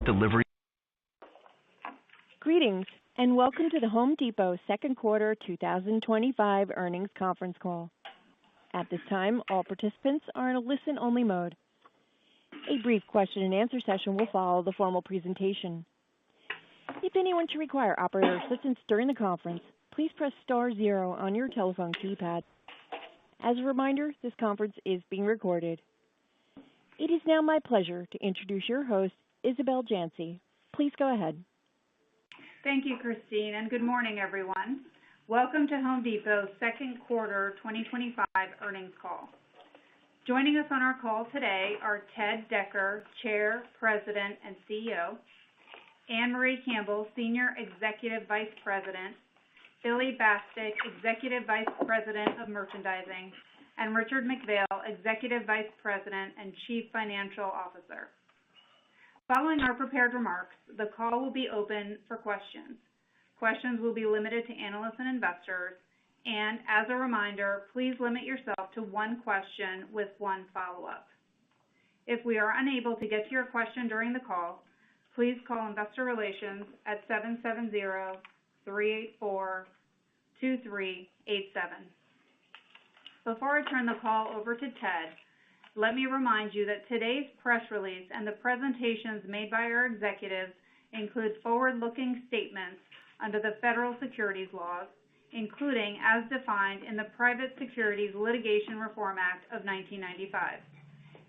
Delivery. Greetings, and welcome to the Home Depot second quarter 2025 earnings conference call. At this time, all participants are in a listen-only mode. A brief question-and-answer session will follow the formal presentation. If anyone should require operator assistance during the conference, please press star zero on your telephone keypad. As a reminder, this conference is being recorded. It is now my pleasure to introduce your host, Isabel Janci. Please go ahead. Thank you, Christine, and good morning, everyone. Welcome to Home Depot's second quarter 2025 earnings call. Joining us on our call today are Ted Decker, Chair, President, and CEO, Ann-Marie Campbell, Senior Executive Vice President, Billy Bastek, Executive Vice President of Merchandising, and Richard McPhail, Executive Vice President and Chief Financial Officer. Following our prepared remarks, the call will be open for questions. Questions will be limited to analysts and investors, and as a reminder, please limit yourself to one question with one follow-up. If we are unable to get to your question during the call, please call Investor Relations at 770-384-2387. Before I turn the call over to Ted, let me remind you that today's press release and the presentations made by our executives include forward-looking statements under the federal securities laws, including as defined in the Private Securities Litigation Reform Act of 1995.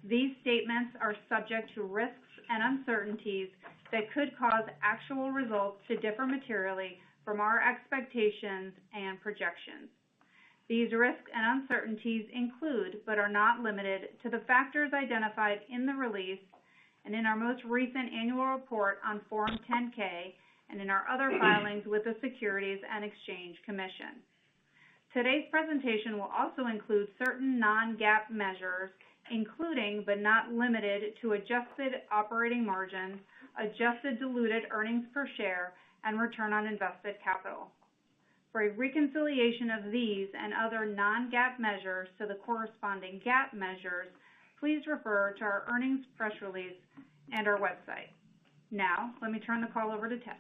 These statements are subject to risks and uncertainties that could cause actual results to differ materially from our expectations and projections. These risks and uncertainties include, but are not limited to, the factors identified in the release and in our most recent annual report on Form 10-K and in our other filings with the Securities and Exchange Commission. Today's presentation will also include certain non-GAAP measures, including but not limited to adjusted operating margin, adjusted diluted earnings per share, and return on invested capital. For a reconciliation of these and other non-GAAP measures to the corresponding GAAP measures, please refer to our earnings press release and our website. Now, let me turn the call over to Ted.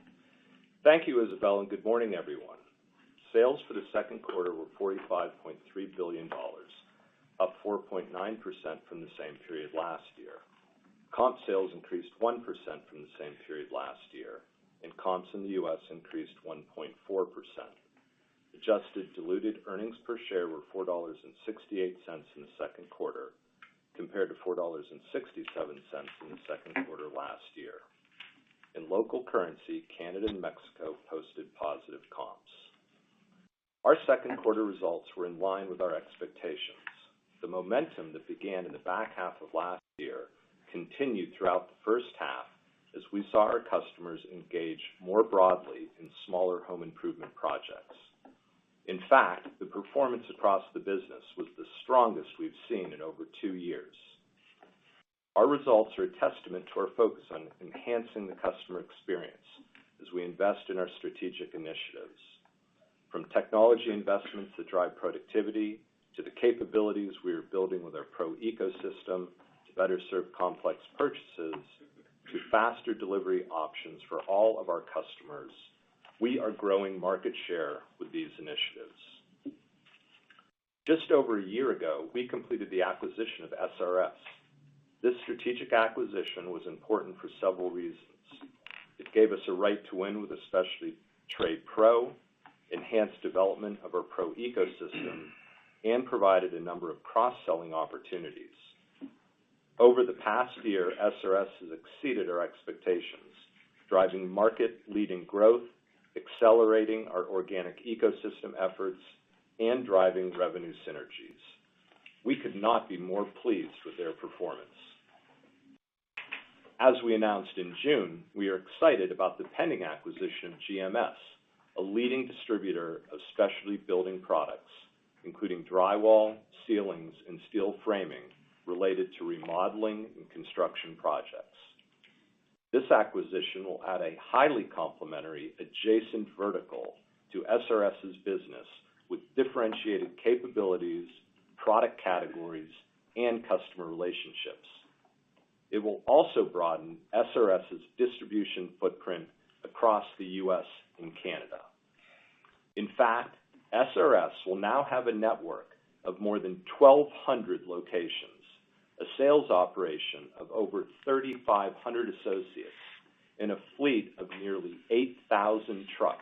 Thank you, Isabel, and good morning, everyone. Sales for the second quarter were $45.3 billion, up 4.9% from the same period last year. Comp sales increased 1% from the same period last year, and comps in the U.S. increased 1.4%. Adjusted diluted earnings per share were $4.68 in the second quarter, compared to $4.67 in the second quarter last year. In local currency, Canada and Mexico posted positive comps. Our second quarter results were in line with our expectations. The momentum that began in the back half of last year continued throughout the first half as we saw our customers engage more broadly in smaller home improvement projects. In fact, the performance across the business was the strongest we've seen in over 2 years. Our results are a testament to our focus on enhancing the customer experience as we invest in our strategic initiatives. From technology investments that drive productivity, to the capabilities we are building with our Pro Ecosystem to better serve complex purchases, to faster delivery options for all of our customers, we are growing market share with these initiatives. Just over a year ago, we completed the acquisition of SRS. This strategic acquisition was important for several reasons. It gave us a right to win with especially Trade Pro, enhanced development of our Pro Ecosystem, and provided a number of cross-selling opportunities. Over the past year, SRS has exceeded our expectations, driving market-leading growth, accelerating our organic ecosystem efforts, and driving revenue synergies. We could not be more pleased with their performance. As we announced in June, we are excited about the pending acquisition of GMS, a leading distributor of specialty building products, including drywall, ceilings, and steel framing related to remodeling and construction projects. This acquisition will add a highly complementary adjacent vertical to SRS's business with differentiated capabilities, product categories, and customer relationships. It will also broaden SRS's distribution footprint across the U.S. and Canada. In fact, SRS will now have a network of more than 1,200 locations, a sales operation of over 3,500 associates, and a fleet of nearly 8,000 trucks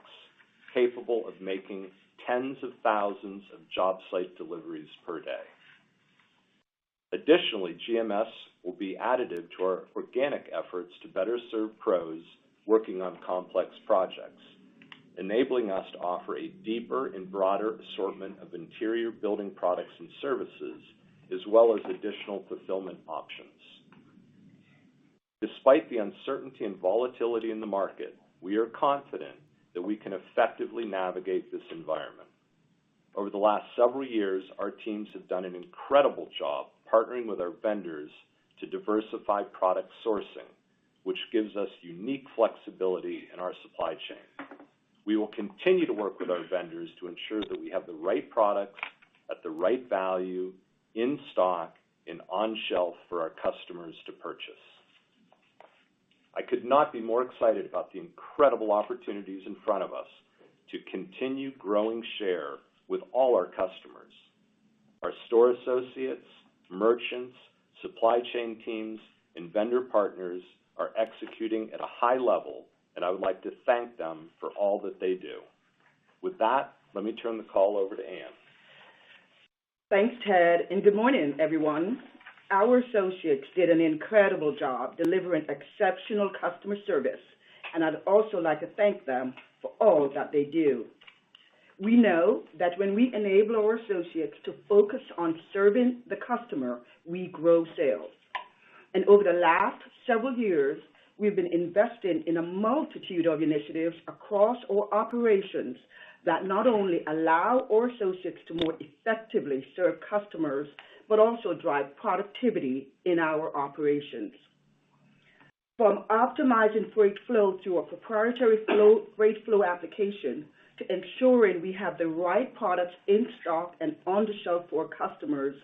capable of making tens of thousands of job site deliveries per day. Additionally, GMS will be additive to our organic efforts to better serve pros working on complex projects, enabling us to offer a deeper and broader assortment of interior building products and services, as well as additional fulfillment options. Despite the uncertainty and volatility in the market, we are confident that we can effectively navigate this environment. Over the last several years, our teams have done an incredible job partnering with our vendors to diversify product sourcing, which gives us unique flexibility in our supply chain. We will continue to work with our vendors to ensure that we have the right products at the right value, in stock, and on shelf for our customers to purchase. I could not be more excited about the incredible opportunities in front of us to continue growing share with all our customers. Our store associates, merchants, supply chain teams, and vendor partners are executing at a high level, and I would like to thank them for all that they do. With that, let me turn the call over to Ann. Thanks, Ted, and good morning, everyone. Our associates did an incredible job delivering exceptional customer service, and I'd also like to thank them for all that they do. We know that when we enable our associates to focus on serving the customer, we grow sales. And over the last several years, we've been investing in a multitude of initiatives across our operations that not only allow our associates to more effectively serve customers, but also drive productivity in our operations. From optimizing freight flow through a proprietary freight flow application to ensuring we have the right products in stock and on the shelf for customers,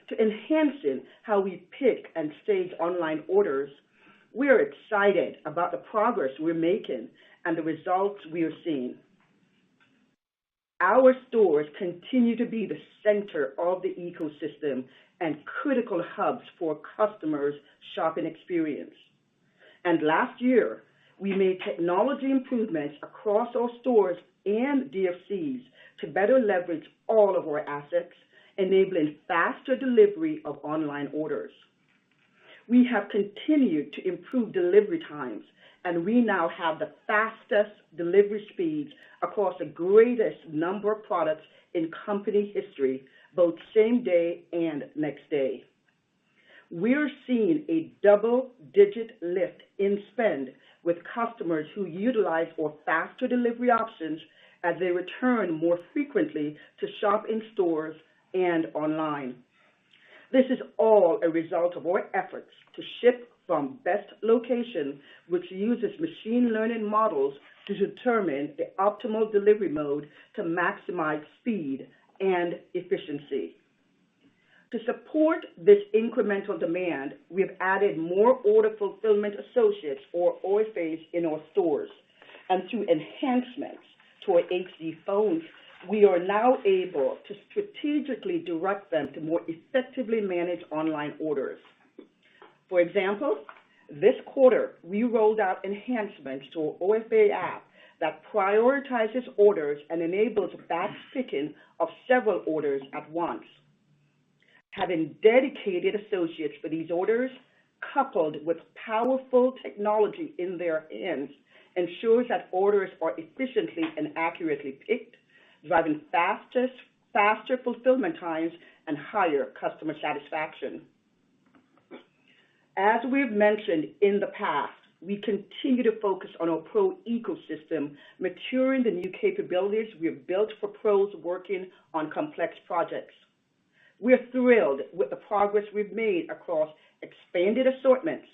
to enhancing how we pick and stage online orders, we are excited about the progress we're making and the results we are seeing. Our stores continue to be the center of the ecosystem and critical hubs for customers' shopping experience. And last year, we made technology improvements across our stores and DFCs to better leverage all of our assets, enabling faster delivery of online orders. We have continued to improve delivery times, and we now have the fastest delivery speeds across the greatest number of products in company history, both same day and next day. We're seeing a double-digit lift in spend with customers who utilize our faster delivery options as they return more frequently to shop in stores and online. This is all a result of our efforts to ship from best location, which uses machine learning models to determine the optimal delivery mode to maximize speed and efficiency. To support this incremental demand, we have added more order fulfillment associates, or OFAs, in our stores. And through enhancements to our HD phones, we are now able to strategically direct them to more effectively manage online orders. For example, this quarter, we rolled out enhancements to our OFA app that prioritizes orders and enables batch picking of several orders at once. Having dedicated associates for these orders, coupled with powerful technology in their hands, ensures that orders are efficiently and accurately picked, driving faster fulfillment times and higher customer satisfaction. As we've mentioned in the past, we continue to focus on our pro ecosystem, maturing the new capabilities we have built for pros working on complex projects. We're thrilled with the progress we've made across expanded assortments,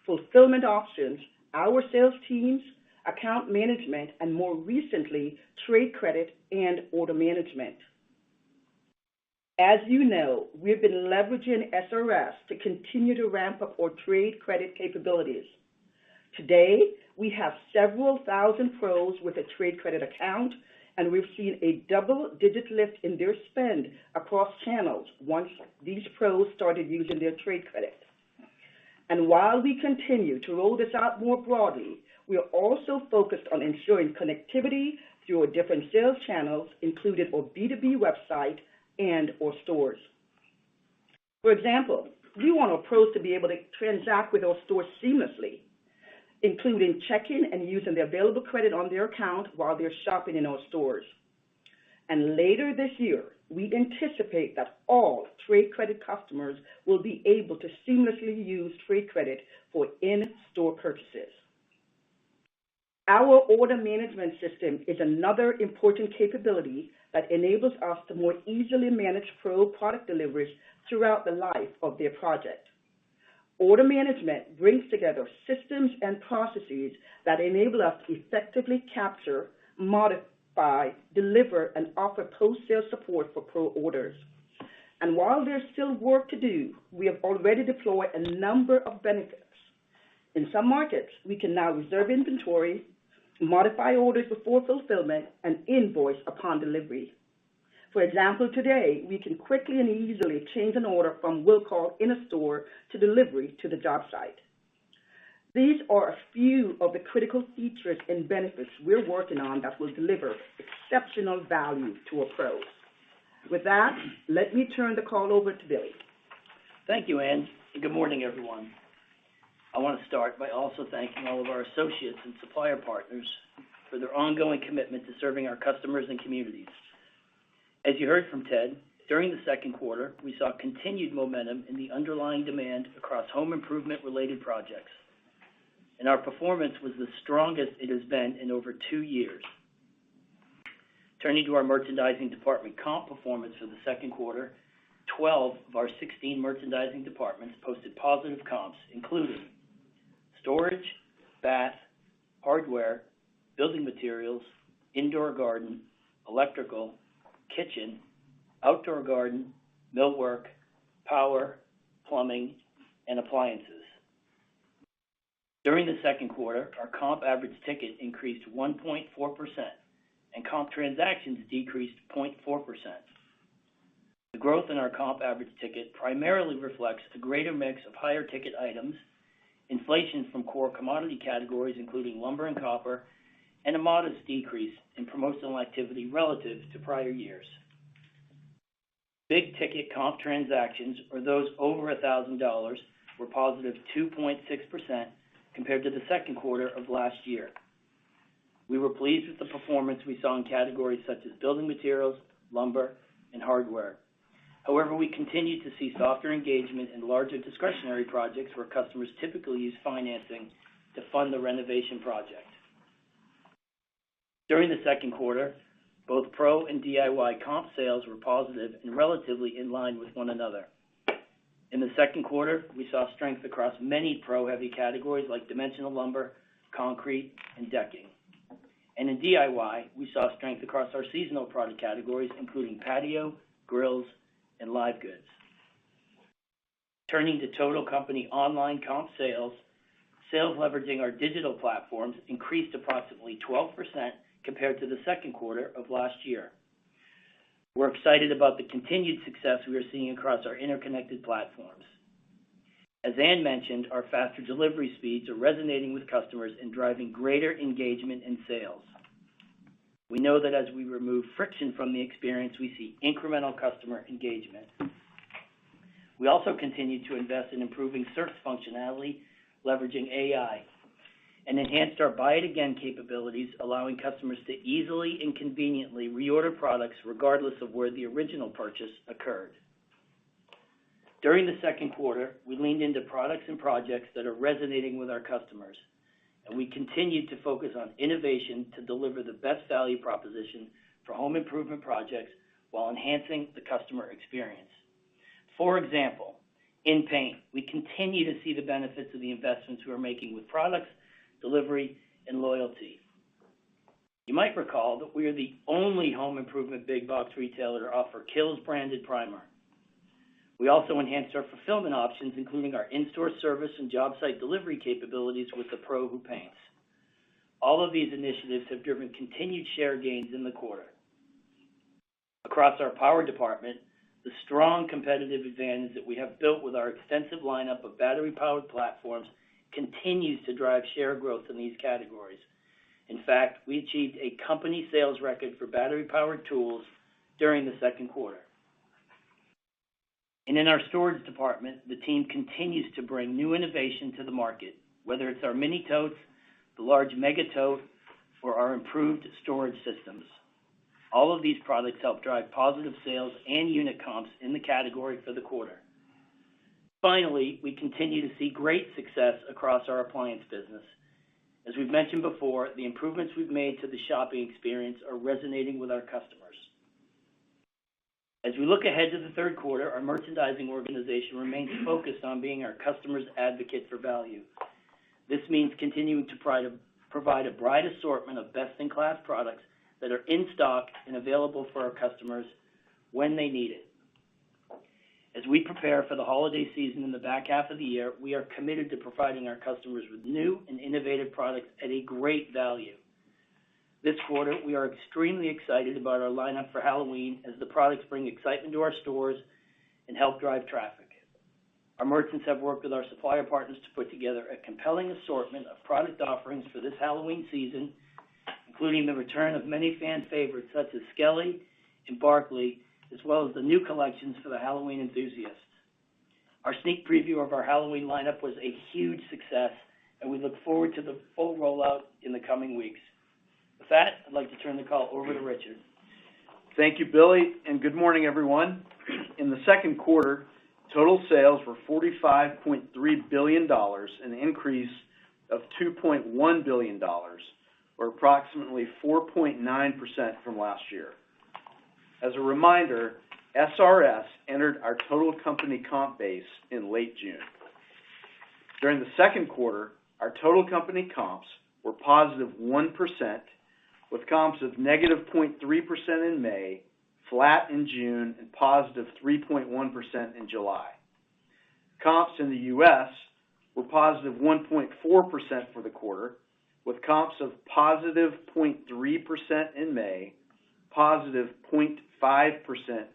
fulfillment options, our sales teams, account management, and more recently, trade credit and order management. As you know, we've been leveraging SRS to continue to ramp up our trade credit capabilities. Today, we have several thousand pros with a trade credit account, and we've seen a double-digit lift in their spend across channels once these pros started using their trade credit. And while we continue to roll this out more broadly, we are also focused on ensuring connectivity through our different sales channels, including our B2B website and our stores. For example, we want our pros to be able to transact with our stores seamlessly, including checking and using the available credit on their account while they're shopping in our stores. And later this year, we anticipate that all trade credit customers will be able to seamlessly use trade credit for in-store purchases. Our order management system is another important capability that enables us to more easily manage pro product deliveries throughout the life of their project. Order management brings together systems and processes that enable us to effectively capture, modify, deliver, and offer post-sale support for pro orders. And while there's still work to do, we have already deployed a number of benefits. In some markets, we can now reserve inventory, modify orders before fulfillment, and invoice upon delivery. For example, today, we can quickly and easily change an order from will call in a store to delivery to the job site. These are a few of the critical features and benefits we're working on that will deliver exceptional value to our pros. With that, let me turn the call over to Billy. Thank you, Ann, and good morning, everyone. I want to start by also thanking all of our associates and supplier partners for their ongoing commitment to serving our customers and communities. As you heard from Ted, during the second quarter, we saw continued momentum in the underlying demand across home improvement-related projects, and our performance was the strongest it has been in over 2 years. Turning to our merchandising department comp performance for the second quarter, 12 of our 16 merchandising departments posted positive comps, including storage, bath, hardware, building materials, indoor garden, electrical, kitchen, outdoor garden, millwork, power, plumbing, and appliances. During the second quarter, our comp average ticket increased 1.4%, and comp transactions decreased 0.4%. The growth in our comp average ticket primarily reflects a greater mix of higher ticket items, inflation from core commodity categories including lumber and copper, and a modest decrease in promotional activity relative to prior years. Big ticket comp transactions, or those over $1,000, were positive 2.6% compared to the second quarter of last year. We were pleased with the performance we saw in categories such as building materials, lumber, and hardware. However, we continue to see softer engagement in larger discretionary projects where customers typically use financing to fund the renovation project. During the second quarter, both Pro and DIY comp sales were positive and relatively in line with one another. In the second quarter, we saw strength across many Pro-heavy categories like dimensional lumber, concrete, and decking. And in DIY, we saw strength across our seasonal product categories, including patio, grills, and live goods. Turning to total company online comp sales, sales leveraging our digital platforms increased approximately 12% compared to the second quarter of last year. We're excited about the continued success we are seeing across our interconnected platforms. As Ann mentioned, our faster delivery speeds are resonating with customers and driving greater engagement in sales. We know that as we remove friction from the experience, we see incremental customer engagement. We also continue to invest in improving search functionality, leveraging AI, and enhanced our Buy It Again capabilities, allowing customers to easily and conveniently reorder products regardless of where the original purchase occurred. During the second quarter, we leaned into products and projects that are resonating with our customers, and we continued to focus on innovation to deliver the best value proposition for home improvement projects while enhancing the customer experience. For example, in paint, we continue to see the benefits of the investments we are making with products, delivery, and loyalty. You might recall that we are the only home improvement big box retailer to offer Kills branded primer. We also enhanced our fulfillment options, including our in-store service and job site delivery capabilities with the Pro Who Paints. All of these initiatives have driven continued share gains in the quarter. Across our power department, the strong competitive advantage that we have built with our extensive lineup of battery-powered platforms continues to drive share growth in these categories. In fact, we achieved a company sales record for battery-powered tools during the second quarter. And in our storage department, the team continues to bring new innovation to the market, whether it's our mini totes, the large mega tote, or our improved storage systems. All of these products help drive positive sales and unit comps in the category for the quarter. Finally, we continue to see great success across our appliance business. As we've mentioned before, the improvements we've made to the shopping experience are resonating with our customers. As we look ahead to the third quarter, our merchandising organization remains focused on being our customers' advocate for value. This means continuing to provide a broad assortment of best-in-class products that are in stock and available for our customers when they need it. As we prepare for the holiday season in the back half of the year, we are committed to providing our customers with new and innovative products at a great value. This quarter, we are extremely excited about our lineup for Halloween as the products bring excitement to our stores and help drive traffic. Our merchants have worked with our supplier partners to put together a compelling assortment of product offerings for this Halloween season, including the return of many fan favorites such as Skelly and Barkley, as well as the new collections for the Halloween enthusiasts. Our sneak preview of our Halloween lineup was a huge success, and we look forward to the full rollout in the coming weeks. With that, I'd like to turn the call over to Richard. Thank you, Billy, and good morning, everyone. In the second quarter, total sales were $45.3 billion, an increase of $2.1 billion, or approximately 4.9% from last year. As a reminder, SRS entered our total company comp base in late June. During the second quarter, our total company comps were positive 1%, with comps of negative 0.3% in May, flat in June, and positive 3.1% in July. Comps in the U.S. were positive 1.4% for the quarter, with comps of positive 0.3% in May, positive 0.5%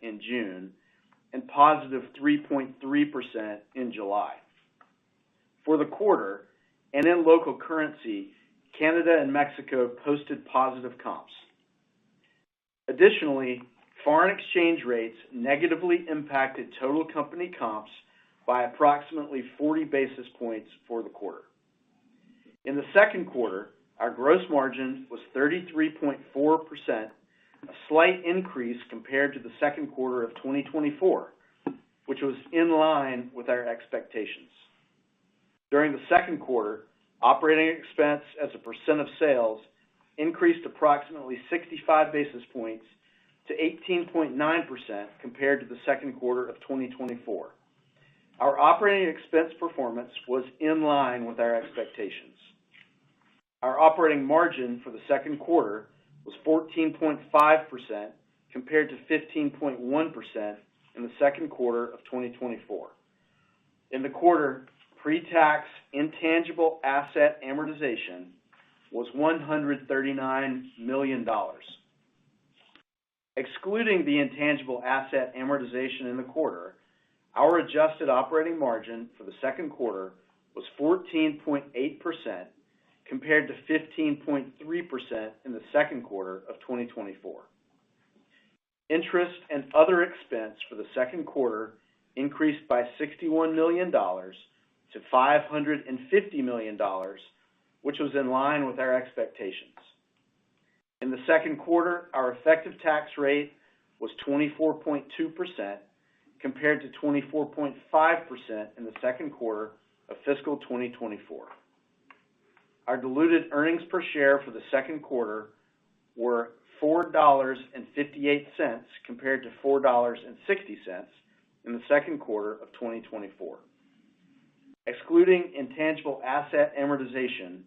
in June, and positive 3.3% in July. For the quarter, and in local currency, Canada and Mexico posted positive comps. Additionally, foreign exchange rates negatively impacted total company comps by approximately 40 basis points for the quarter. In the second quarter, our gross margin was 33.4%, a slight increase compared to the second quarter of 2024, which was in line with our expectations. During the second quarter, operating expense as a percent of sales increased approximately 65 basis points to 18.9% compared to the second quarter of 2024. Our operating expense performance was in line with our expectations. Our operating margin for the second quarter was 14.5% compared to 15.1% in the second quarter of 2024. In the quarter, pre-tax intangible asset amortization was $139 million. Excluding the intangible asset amortization in the quarter, our adjusted operating margin for the second quarter was 14.8% compared to 15.3% in the second quarter of 2024. Interest and other expense for the second quarter increased by $61 million to $550 million, which was in line with our expectations. In the second quarter, our effective tax rate was 24.2% compared to 24.5% in the second quarter of fiscal 2024. Our diluted earnings per share for the second quarter were $4.58 compared to $4.60 in the second quarter of 2024. Excluding intangible asset amortization,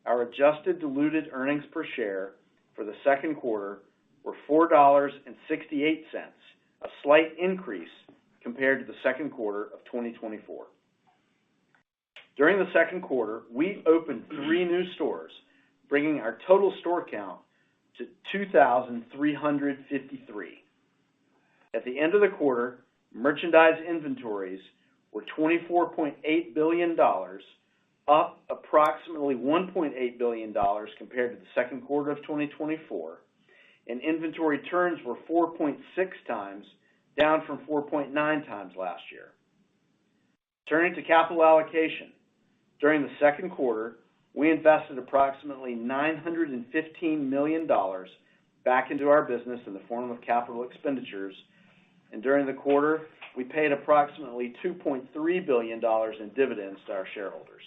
our adjusted diluted earnings per share for the second quarter were $4.68, a slight increase compared to the second quarter of 2024. During the second quarter, we opened 3 new stores, bringing our total store count to 2,353. At the end of the quarter, merchandise inventories were $24.8 billion, up approximately $1.8 billion compared to the second quarter of 2024, and inventory turns were 4.6 times, down from 4.9 times last year. Turning to capital allocation, during the second quarter, we invested approximately $915 million back into our business in the form of capital expenditures, and during the quarter, we paid approximately $2.3 billion in dividends to our shareholders.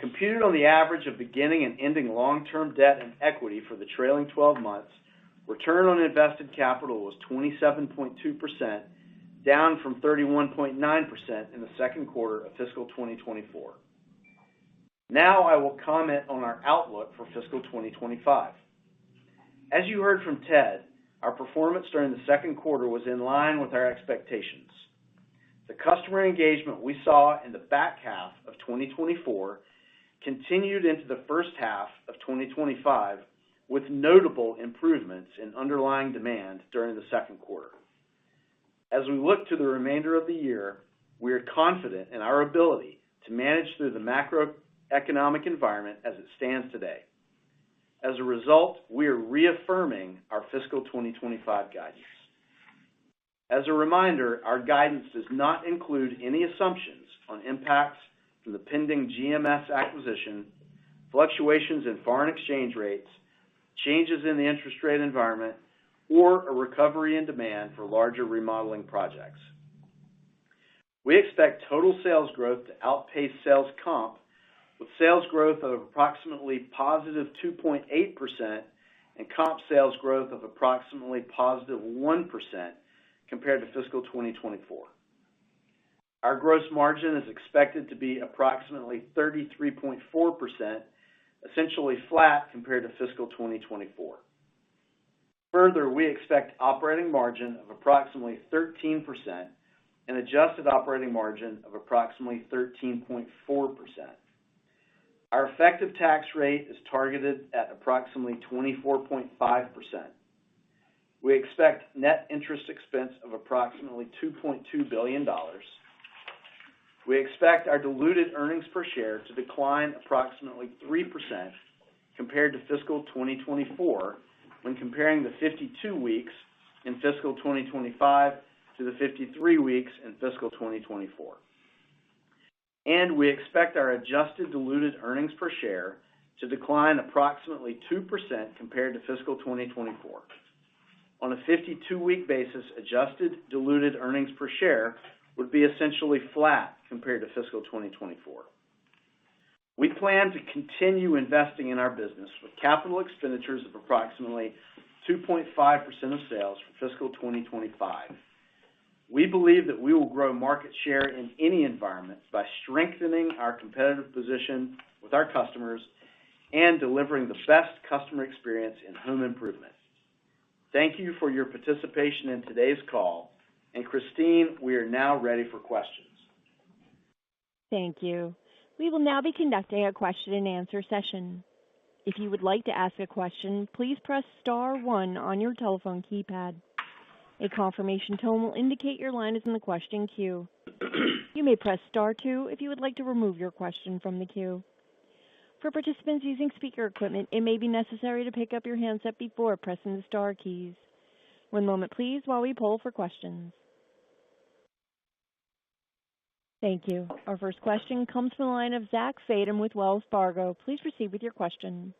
Computed on the average of beginning and ending long-term debt and equity for the trailing 12 months, return on invested capital was 27.2%, down from 31.9% in the second quarter of fiscal 2024. Now I will comment on our outlook for fiscal 2025. As you heard from Ted, our performance during the second quarter was in line with our expectations. The customer engagement we saw in the back half of 2024 continued into the first half of 2025 with notable improvements in underlying demand during the second quarter. As we look to the remainder of the year, we are confident in our ability to manage through the macroeconomic environment as it stands today. As a result, we are reaffirming our fiscal 2025 guidance. As a reminder, our guidance does not include any assumptions on impacts from the pending GMS acquisition, fluctuations in foreign exchange rates, changes in the interest rate environment, or a recovery in demand for larger remodeling projects. We expect total sales growth to outpace sales comp, with sales growth of approximately positive 2.8% and comp sales growth of approximately positive 1% compared to fiscal 2024. Our gross margin is expected to be approximately 33.4%, essentially flat compared to fiscal 2024. Further, we expect operating margin of approximately 13% and adjusted operating margin of approximately 13.4%. Our effective tax rate is targeted at approximately 24.5%. We expect net interest expense of approximately $2.2 billion. We expect our diluted earnings per share to decline approximately 3% compared to fiscal 2024 when comparing the 52 weeks in fiscal 2025 to the 53 weeks in fiscal 2024. And we expect our adjusted diluted earnings per share to decline approximately 2% compared to fiscal 2024. On a 52-week basis, adjusted diluted earnings per share would be essentially flat compared to fiscal 2024. We plan to continue investing in our business with capital expenditures of approximately 2.5% of sales for fiscal 2025. We believe that we will grow market share in any environment by strengthening our competitive position with our customers and delivering the best customer experience in home improvement. Thank you for your participation in today's call. And Christine, we are now ready for questions. Thank you. We will now be conducting a question and answer session. If you would like to ask a question, please press star 1 on your telephone keypad. A confirmation tone will indicate your line is in the question queue. You may press star 2 if you would like to remove your question from the queue. For participants using speaker equipment, it may be necessary to pick up your handset before pressing the star keys. One moment, please, while we poll for questions. Thank you. Our first question comes from the line of Zach Fadem with Wells Fargo. Please proceed with your question.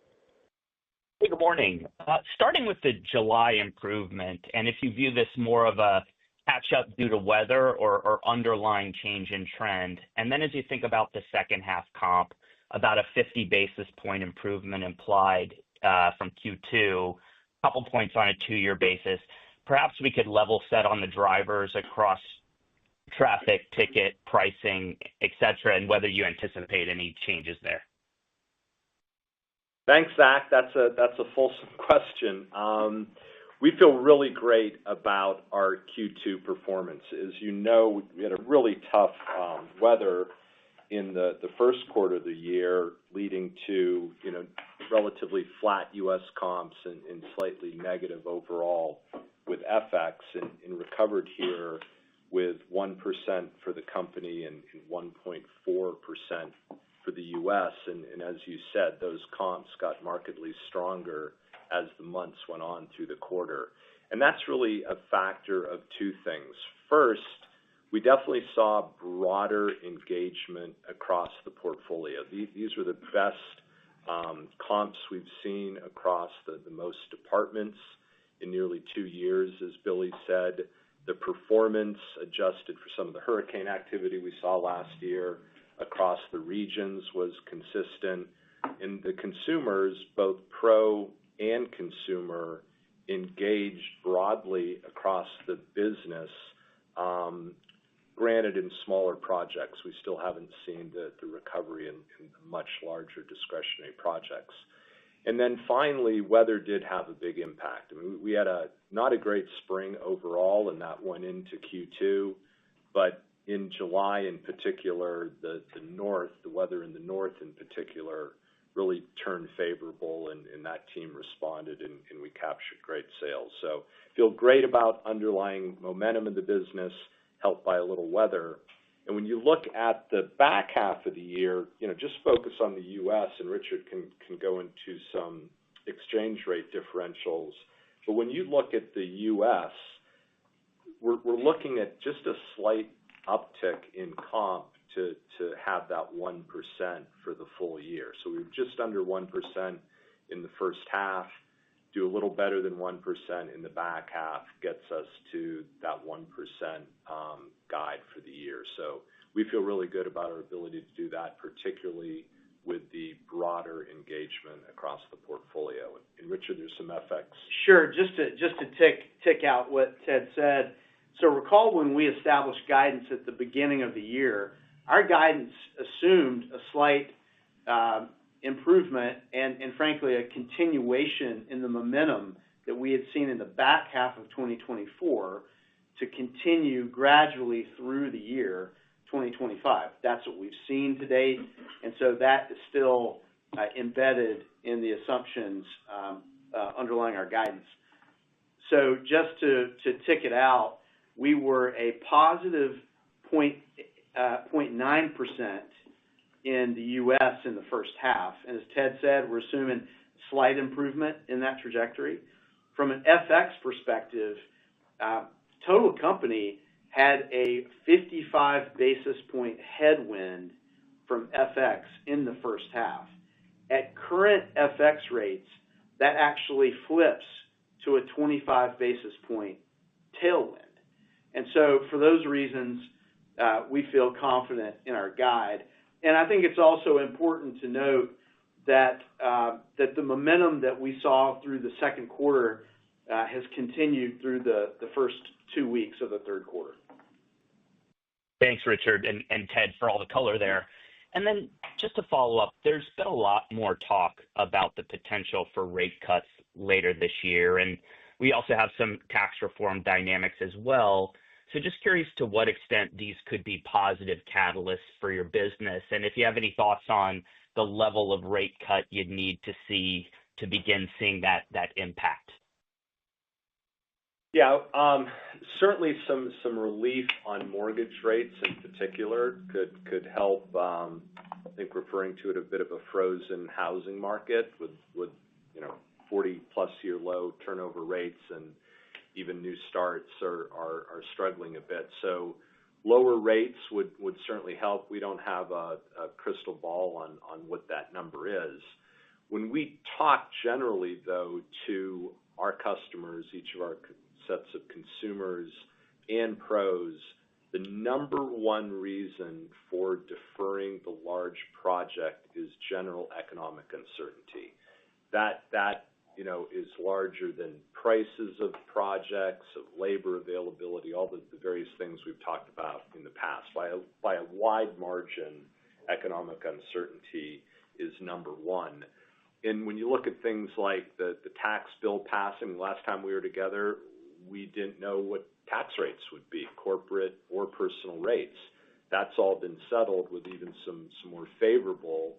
Hey, good morning. Starting with the July improvement, and if you view this more of a catch-up due to weather or underlying change in trend, and then as you think about the second half comp, about a 50 basis point improvement implied from Q2, a couple points on a 2-year basis, perhaps we could level set on the drivers across traffic, ticket, pricing, et cetera, and whether you anticipate any changes there. Thanks, Zach. That's a fulsome question. We feel really great about our Q2 performance. As you know, we had a really tough weather in the first quarter of the year, leading to relatively flat U.S. comps and slightly negative overall with FX, and recovered here with 1% for the company and 1.4% for the U.S. And as you said, those comps got markedly stronger as the months went on through the quarter. And that's really a factor of two things. First, we definitely saw broader engagement across the portfolio. These were the best comps we've seen across the most departments in nearly 2 years, as Billy said. The performance, adjusted for some of the hurricane activity we saw last year across the regions, was consistent. And the consumers, both pro and consumer, engaged broadly across the business. Granted, in smaller projects, we still haven't seen the recovery in much larger discretionary projects. And then finally, weather did have a big impact. I mean, we had not a great spring overall, and that went into Q2. But in July in particular, the weather in the north in particular, really turned favorable, and that team responded, and we captured great sales. So feel great about underlying momentum in the business, helped by a little weather. And when you look at the back half of the year, just focus on the U.S., and Richard can go into some exchange rate differentials. But when you look at the U.S., we're looking at just a slight uptick in comp to have that 1% for the full year. So we're just under 1% in the first half. Do a little better than 1% in the back half gets us to that 1% guide for the year. So we feel really good about our ability to do that, particularly with the broader engagement across the portfolio. And Richard, there's some FX. Sure. Just to tick out what Ted said. So recall when we established guidance at the beginning of the year, our guidance assumed a slight improvement and frankly a continuation in the momentum that we had seen in the back half of 2024 to continue gradually through the year 2025. That's what we've seen to date, and so that is still embedded in the assumptions underlying our guidance. So just to tick it out, we were a positive 0.9% in the U.S. in the first half. And as Ted said, we're assuming slight improvement in that trajectory. From an FX perspective, total company had a 55 basis point headwind from FX in the first half. At current FX rates, that actually flips to a 25 basis point tailwind. And so for those reasons, we feel confident in our guide. And I think it's also important to note that the momentum that we saw through the second quarter has continued through the first 2 weeks of the third quarter. Thanks, Richard and Ted, for all the color there. And then just to follow up, there's been a lot more talk about the potential for rate cuts later this year, and we also have some tax reform dynamics as well. So just curious to what extent these could be positive catalysts for your business, and if you have any thoughts on the level of rate cut you'd need to see to begin seeing that impact. Yeah, certainly some relief on mortgage rates in particular could help. I think referring to it a bit of a frozen housing market with 40-plus year low turnover rates, and even new starts are struggling a bit. So lower rates would certainly help. We don't have a crystal ball on what that number is. When we talk generally, though, to our customers, each of our sets of consumers and pros, the number one reason for deferring the large project is general economic uncertainty. That is larger than prices of projects, of labor availability, all the various things we've talked about in the past. By a wide margin, economic uncertainty is number one. And when you look at things like the tax bill passing, last time we were together, we didn't know what tax rates would be, corporate or personal rates. That's all been settled with even some more favorable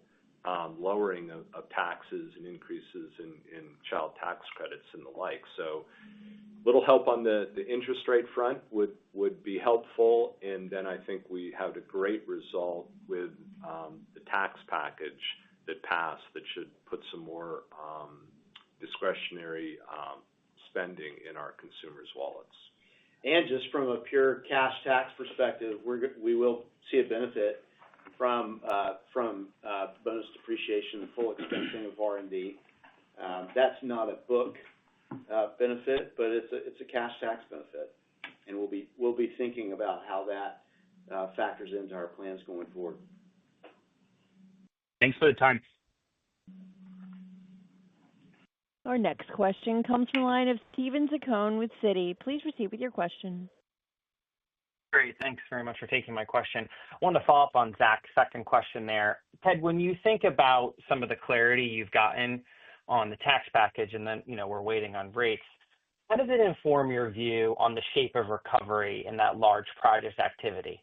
lowering of taxes and increases in child tax credits and the like. So little help on the interest rate front would be helpful, and then I think we had a great result with the tax package that passed that should put some more discretionary spending in our consumers' wallets. And just from a pure cash tax perspective, we will see a benefit from bonus depreciation and full expensing of R&D. That's not a book benefit, but it's a cash tax benefit, and we'll be thinking about how that factors into our plans going forward. Thanks for the time. Our next question comes from the line of Steven Zaccone with Citi. Please proceed with your question. Great. Thanks very much for taking my question. I wanted to follow up on Zach's second question there. Ted, when you think about some of the clarity you've gotten on the tax package and then, we're waiting on rates, how does it inform your view on the shape of recovery in that large project activity?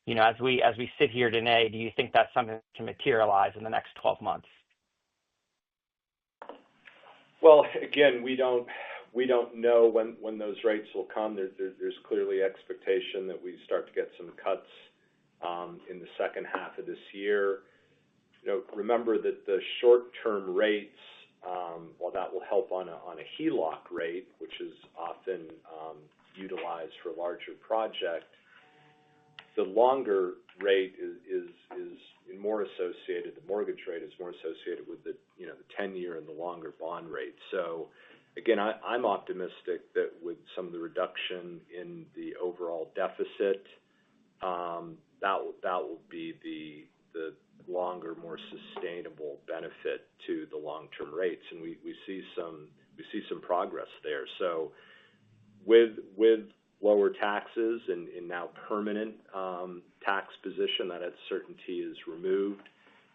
As we sit here today, do you think that's something that can materialize in the next 12 months? Well, again, we don't know when those rates will come. There's clearly expectation that we start to get some cuts in the second half of this year. Remember that the short-term rates, while that will help on a HELOC rate, which is often utilized for larger projects, the longer rate is more associated. The mortgage rate is more associated with the 10-year and the longer bond rate. So again, I'm optimistic that with some of the reduction in the overall deficit, that will be the longer, more sustainable benefit to the long-term rates, and we see some progress there. So with lower taxes and now permanent tax position, that uncertainty is removed,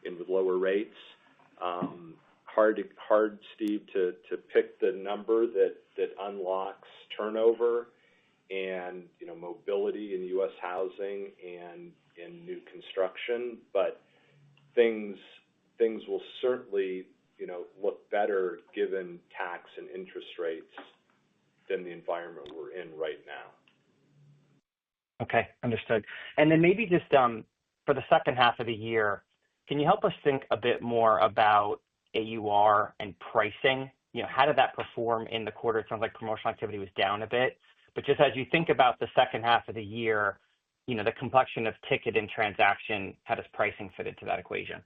and with lower rates, hard, Steve, to pick the number that unlocks turnover and mobility in U.S. housing and in new construction, but things will certainly look better given tax and interest rates than the environment we're in right now. Okay, understood. And then maybe just for the second half of the year, can you help us think a bit more about AUR and pricing? How did that perform in the quarter? It sounds like promotional activity was down a bit, but just as you think about the second half of the year, the complexion of ticket and transaction, how does pricing fit into that equation?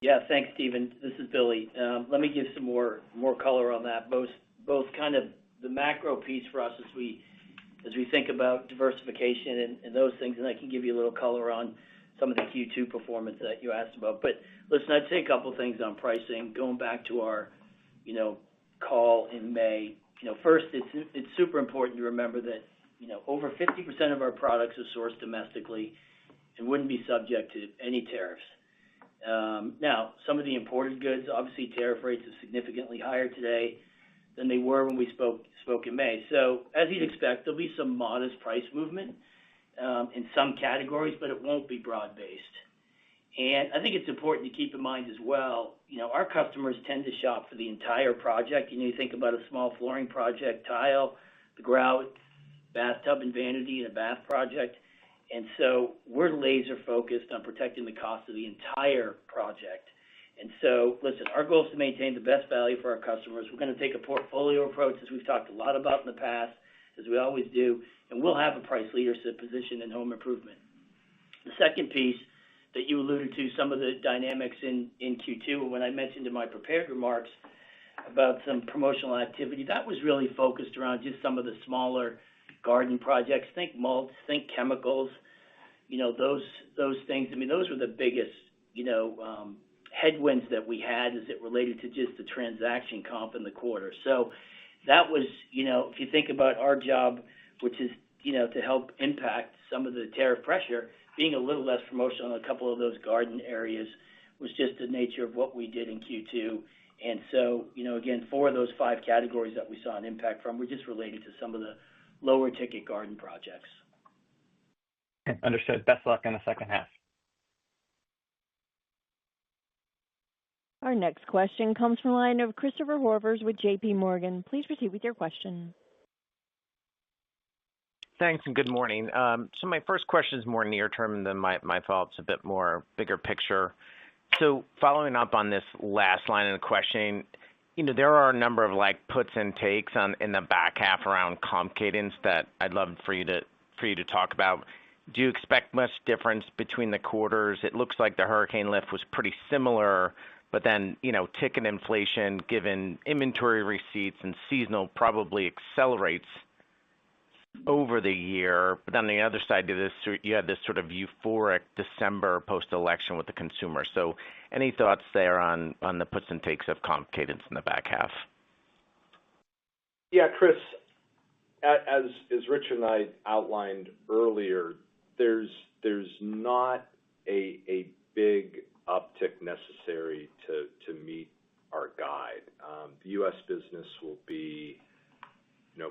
Yeah, thanks, Stephen. This is Billy. Let me give some more color on that. Both kind of the macro piece for us as we think about diversification and those things, and I can give you a little color on some of the Q2 performance that you asked about. But listen, I'd say a couple things on pricing. Going back to our, call in May. First, it's super important to remember that over 50% of our products are sourced domestically and wouldn't be subject to any tariffs. Now, some of the imported goods, obviously tariff rates are significantly higher today than they were when we spoke in May. So as you'd expect, there'll be some modest price movement in some categories, but it won't be broad-based. And I think it's important to keep in mind as well, our customers tend to shop for the entire project. You think about a small flooring project, tile, the grout, bathtub and vanity, and a bath project. And so we're laser focused on protecting the cost of the entire project. And so, listen, our goal is to maintain the best value for our customers. We're going to take a portfolio approach, as we've talked a lot about in the past, as we always do, and we'll have a price leadership position in home improvement. The second piece that you alluded to, some of the dynamics in Q2, when I mentioned in my prepared remarks about some promotional activity, that was really focused around just some of the smaller garden projects. Think mulch, think chemicals, those things. I mean, those were the biggest, headwinds that we had as it related to just the transaction comp in the quarter. So that was, if you think about our job, which is, to help impact some of the tariff pressure, being a little less promotional in a couple of those garden areas was just the nature of what we did in Q2. And so, again, 4 of those 5 categories that we saw an impact from were just related to some of the lower ticket garden projects. Understood. Best of luck in the second half. Our next question comes from the line of Christopher Horvers with J.P. Morgan. Please proceed with your question. Thanks and good morning. So my first question is more near term than my follow-up's a bit more bigger picture. So following up on this last line of the questioning, there are a number of puts and takes in the back half around comp cadence that I'd love for you to talk about. Do you expect much difference between the quarters? It looks like the hurricane lift was pretty similar, but then ticket inflation, given inventory receipts and seasonal, probably accelerates over the year. But on the other side of this, you had this sort of euphoric December post-election with the consumer. So any thoughts there on the puts and takes of comp cadence in the back half? Yeah, Chris, as Rich and I outlined earlier, there's not a big uptick necessary to meet our guide. The U.S. business will be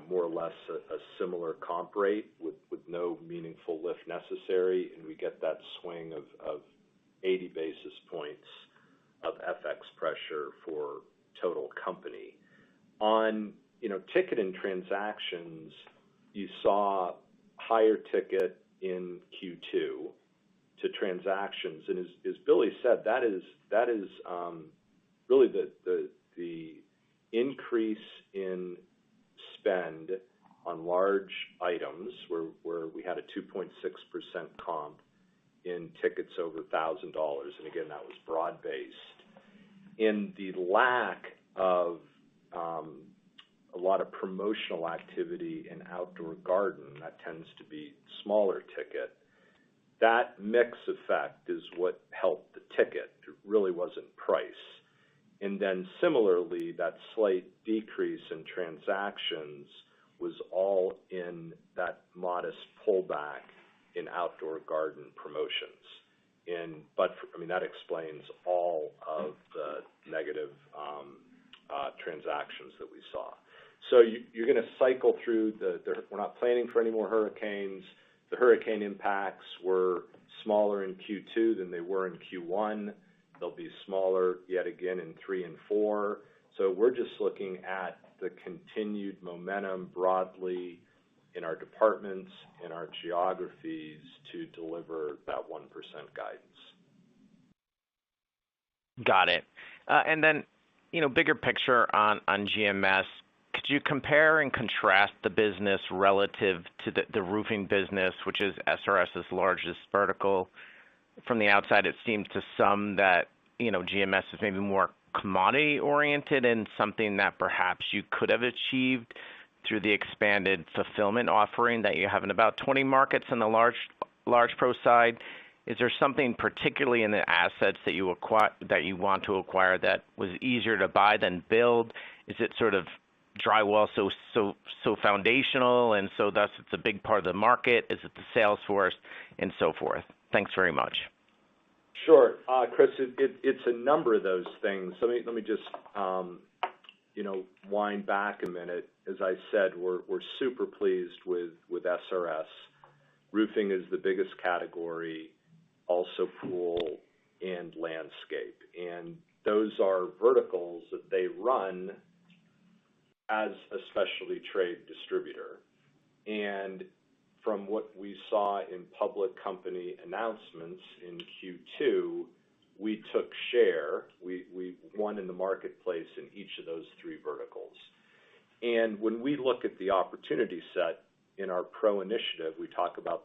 more or less a similar comp rate with no meaningful lift necessary, and we get that swing of 80 basis points of FX pressure for total company. On ticket and transactions, you saw higher ticket in Q2 to transactions, and as Billy said, that is really the increase in spend on large items where we had a 2.6% comp in tickets over $1,000, and again, that was broad-based. In the lack of a lot of promotional activity in outdoor garden, that tends to be smaller ticket. That mix effect is what helped the ticket. It really wasn't price. And then similarly, that slight decrease in transactions was all in that modest pullback in outdoor garden promotions. That explains all of the negative transactions that we saw. So you're going to cycle through we're not planning for any more hurricanes. The hurricane impacts were smaller in Q2 than they were in Q1. They'll be smaller yet again in 3 and 4. So we're just looking at the continued momentum broadly in our departments, in our geographies to deliver that 1% guidance. Got it. And then, bigger picture on GMS, could you compare and contrast the business relative to the roofing business, which is SRS's largest vertical? From the outside, it seems to some that, GMS is maybe more commodity-oriented and something that perhaps you could have achieved through the expanded fulfillment offering that you have in about 20 markets on the large pro side. Is there something particularly in the assets that you want to acquire that was easier to buy than build? Is it sort of drywall so foundational and so thus it's a big part of the market? Is it the sales force and so forth? Thanks very much. Sure, Chris. It's a number of those things. Let me just wind back a minute. As I said, we're super pleased with SRS. Roofing is the biggest category, also pool and landscape, and those are verticals that they run as a specialty trade distributor. And from what we saw in public company announcements in Q2, we took share. We won in the marketplace in each of those 3 verticals. And when we look at the opportunity set in our pro initiative, we talked about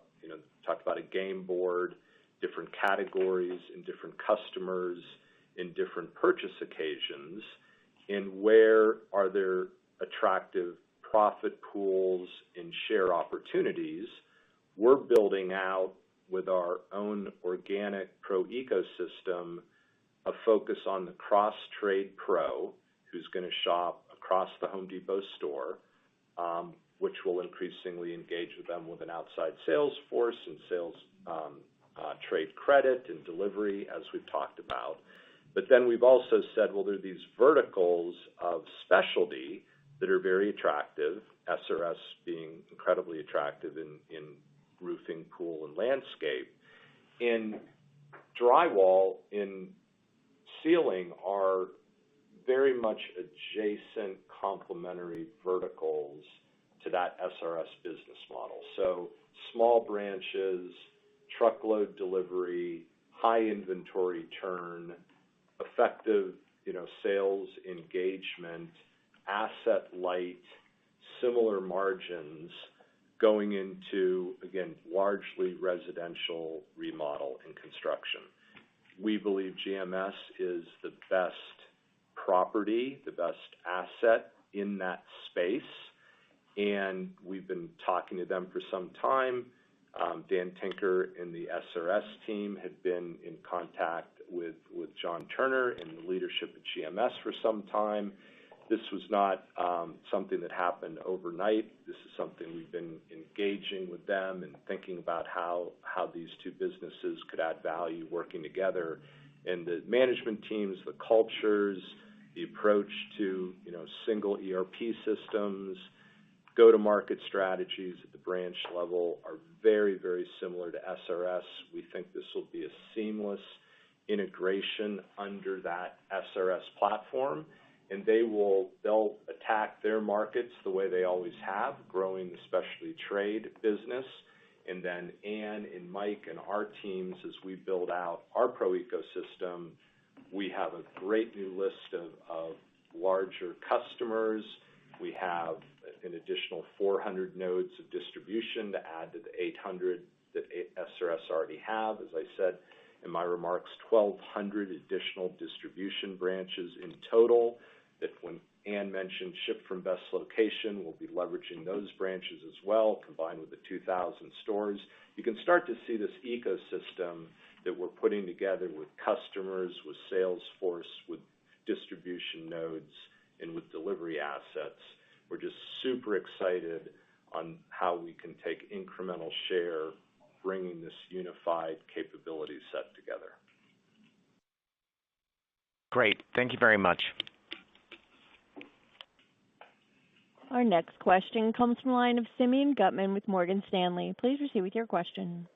a game board, different categories and different customers in different purchase occasions, and where are there attractive profit pools and share opportunities. We're building out with our own organic pro ecosystem a focus on the cross-trade pro who's going to shop across the Home Depot store, which will increasingly engage with them with an outside sales force and sales trade credit and delivery, as we've talked about. But then we've also said, well, there are these verticals of specialty that are very attractive, SRS being incredibly attractive in roofing, pool, and landscape. In drywall, in ceiling are very much adjacent complementary verticals to that SRS business model. So small branches, truckload delivery, high inventory turn, effective, sales engagement, asset light, similar margins going into, again, largely residential remodel and construction. We believe GMS is the best property, the best asset in that space, and we've been talking to them for some time. Dan Tinker and the SRS team had been in contact with John Turner and the leadership at GMS for some time. This was not something that happened overnight. This is something we've been engaging with them and thinking about how these two businesses could add value working together. And the management teams, the cultures, the approach to single ERP systems, go-to-market strategies at the branch level are very, very similar to SRS. We think this will be a seamless integration under that SRS platform, and they'll attack their markets the way they always have, growing the specialty trade business. And then Ann and Mike and our teams, as we build out our pro ecosystem, we have a great new list of larger customers. We have an additional 400 nodes of distribution to add to the 800 that SRS already have. As I said in my remarks, 1,200 additional distribution branches in total that, when Ann mentioned ship from best location, we'll be leveraging those branches as well, combined with the 2,000 stores. You can start to see this ecosystem that we're putting together with customers, with Salesforce, with distribution nodes, and with delivery assets. We're just super excited on how we can take incremental share, bringing this unified capability set together. Great. Thank you very much. Our next question comes from the line of Simeon Gutman with Morgan Stanley. Please proceed with your question.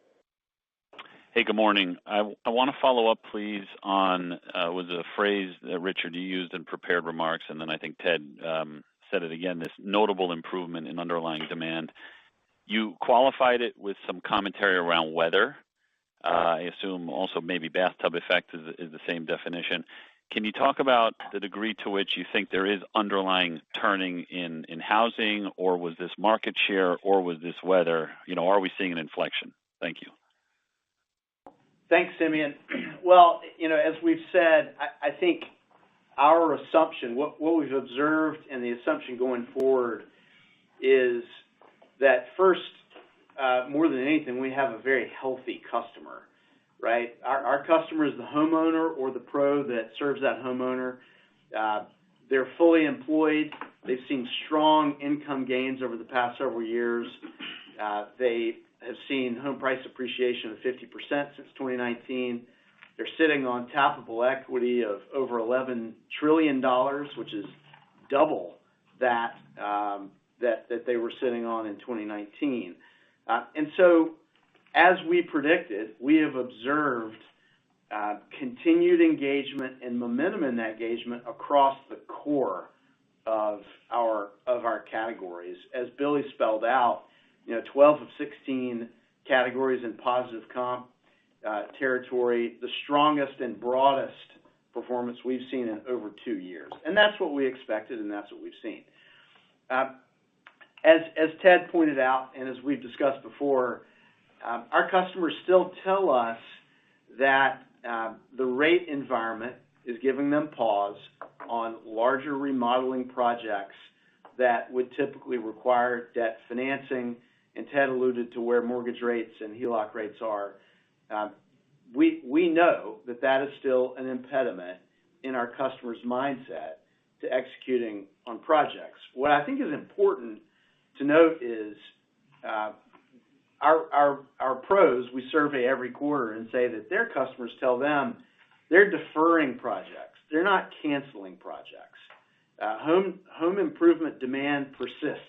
Hey, good morning. I want to follow up, please, on was a phrase that Richard, you used in prepared remarks, and then I think Ted said it again, this notable improvement in underlying demand. You qualified it with some commentary around weather. I assume also maybe bathtub effect is the same definition. Can you talk about the degree to which you think there is underlying turning in housing, or was this market share, or was this weather? Are we seeing an inflection? Thank you. Thanks, Simeon. Well, as we've said, I think our assumption, what we've observed and the assumption going forward is that first, more than anything, we have a very healthy customer, right? Our customer is the homeowner or the pro that serves that homeowner. They're fully employed. They've seen strong income gains over the past several years. They have seen home price appreciation of 50% since 2019. They're sitting on tappable equity of over $11 trillion, which is double that they were sitting on in 2019. And so, as we predicted, we have observed continued engagement and momentum in that engagement across the core of our categories. As Billy spelled out, 12 of 16 categories in positive comp territory, the strongest and broadest performance we've seen in over 2 years. And that's what we expected, and that's what we've seen. As Ted pointed out, and as we've discussed before, our customers still tell us that the rate environment is giving them pause on larger remodeling projects that would typically require debt financing, and Ted alluded to where mortgage rates and HELOC rates are. We know that is still an impediment in our customers' mindset to executing on projects. What I think is important to note is our pros, we survey every quarter and say that their customers tell them they're deferring projects. They're not canceling projects. Home improvement demand persists.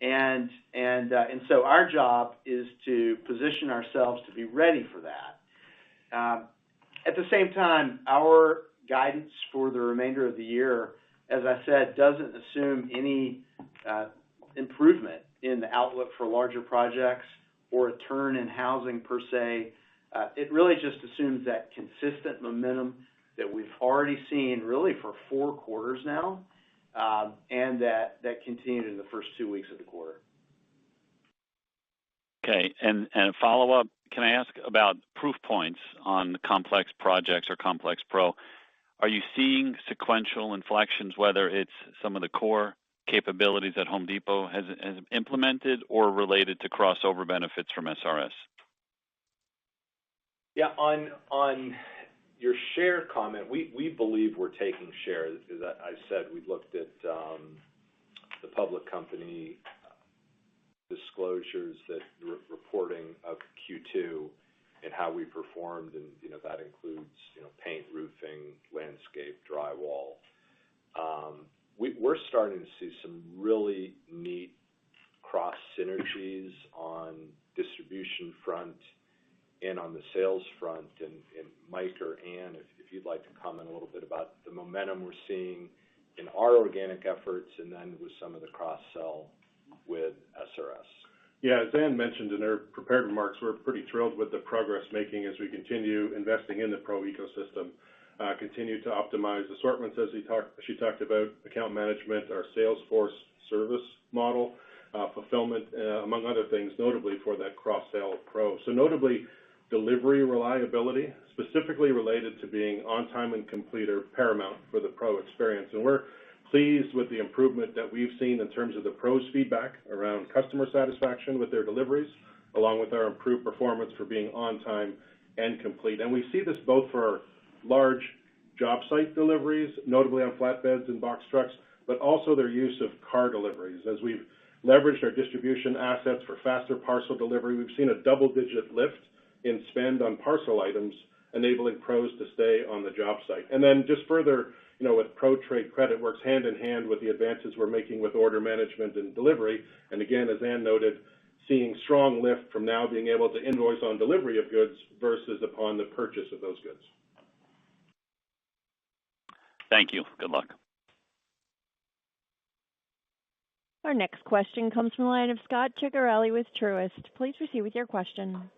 And so our job is to position ourselves to be ready for that. At the same time, our guidance for the remainder of the year, as I said, doesn't assume any improvement in the outlook for larger projects or a turn in housing per se. It really just assumes that consistent momentum that we've already seen really for 4 quarters now, and that continued in the first 2 weeks of the quarter. Okay, and a follow-up, can I ask about proof points on complex projects or Complex Pro? Are you seeing sequential inflections, whether it's some of the core capabilities that Home Depot has implemented or related to crossover benefits from SRS? Yeah, on your share comment, we believe we're taking share. As I said, we looked at the public company disclosures that reporting of Q2 and how we performed, and that includes paint, roofing, landscape, drywall. We're starting to see some really neat cross synergies on distribution front and on the sales front. And Mike or Ann, if you'd like to comment a little bit about the momentum we're seeing in our organic efforts and then with some of the cross-sell with SRS. Yeah, as Ann mentioned in her prepared remarks, we're pretty thrilled with the progress making as we continue investing in the Pro ecosystem, continue to optimize assortments as she talked about, account management, our Salesforce service model, fulfillment, among other things, notably for that cross-sell Pro. So notably, delivery reliability, specifically related to being on time and complete, are paramount for the Pro experience. And we're pleased with the improvement that we've seen in terms of the Pros' feedback around customer satisfaction with their deliveries, along with our improved performance for being on time and complete. And we see this both for large job site deliveries, notably on flatbeds and box trucks, but also their use of car deliveries. As we've leveraged our distribution assets for faster parcel delivery, we've seen a double-digit lift in spend on parcel items, enabling Pros to stay on the job site. And then just further, with Pro Trade Credit works hand in hand with the advances we're making with order management and delivery. And again, as Ann noted, seeing strong lift from now being able to invoice on delivery of goods versus upon the purchase of those goods. Thank you. Good luck. Our next question comes from the line of Scot Ciccarelli with Truist. Please proceed with your question.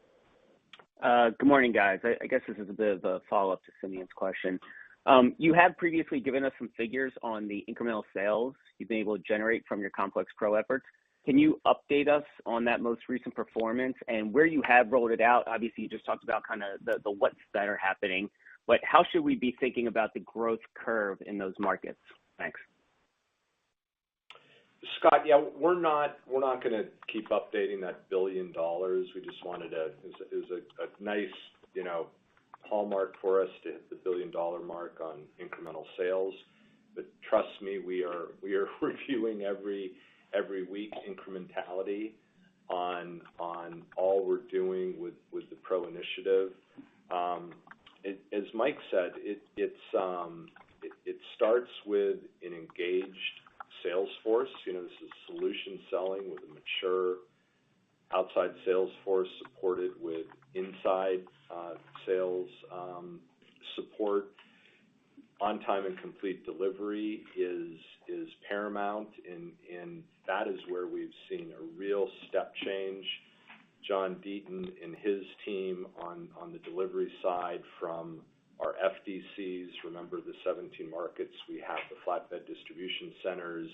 Good morning, guys. I guess this is a bit of a follow-up to Simeon's question. You have previously given us some figures on the incremental sales you've been able to generate from your Complex Pro efforts. Can you update us on that most recent performance and where you have rolled it out? Obviously, you just talked about kind of the what's that are happening, but how should we be thinking about the growth curve in those markets? Thanks. Scott, yeah, we're not going to keep updating that $1 billion. We just wanted it was a nice, hallmark for us to hit the $1 billion mark on incremental sales. But trust me, we are reviewing every week incrementality on all we're doing with the Pro initiative. As Mike said, it starts with an engaged sales force. This is solution selling with a mature outside sales force supported with inside sales support. On time and complete delivery is paramount, and that is where we've seen a real step change. John Deaton and his team on the delivery side from our FDCs, remember the 17 markets, we have the flatbed distribution centers,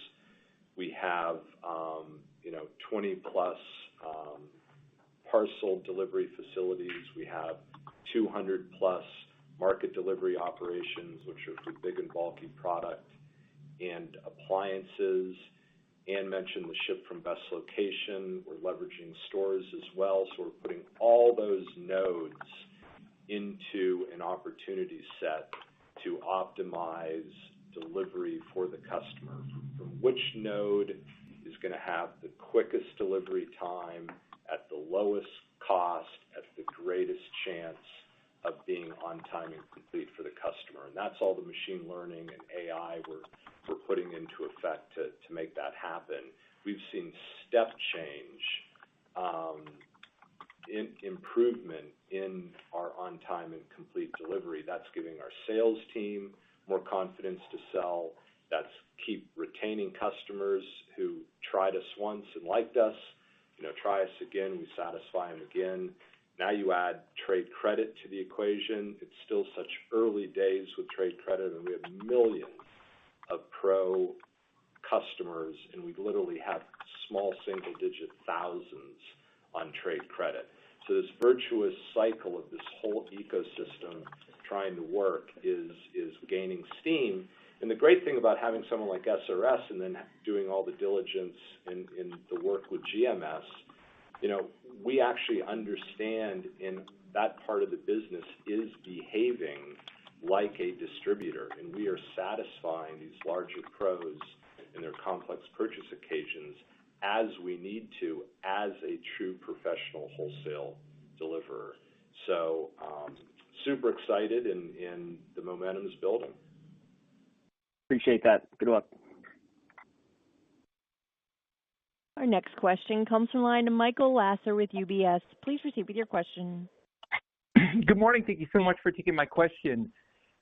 we have 20 plus parcel delivery facilities, we have 200 plus market delivery operations, which are for big and bulky product and appliances. Ann mentioned the ship from best location. We're leveraging stores as well, so we're putting all those nodes into an opportunity set to optimize delivery for the customer. From which node is going to have the quickest delivery time at the lowest cost, at the greatest chance of being on time and complete for the customer. And that's all the machine learning and AI we're putting into effect to make that happen. We've seen step change in improvement in our on time and complete delivery. That's giving our sales team more confidence to sell. That's keep retaining customers who tried us once and liked us. Try us again, we satisfy them again. Now you add trade credit to the equation. It's still such early days with trade credit, and we have millions of pro customers, and we literally have small single-digit thousands on trade credit. So this virtuous cycle of this whole ecosystem trying to work is gaining steam. And the great thing about having someone like SRS and then doing all the diligence in the work with GMS, we actually understand in that part of the business is behaving like a distributor, and we are satisfying these larger pros in their complex purchase occasions as we need to as a true professional wholesale deliverer. So super excited, and the momentum is building. Appreciate that. Good luck. Our next question comes from the line of Michael Lasser with UBS. Please proceed with your question. Good morning. Thank you so much for taking my question.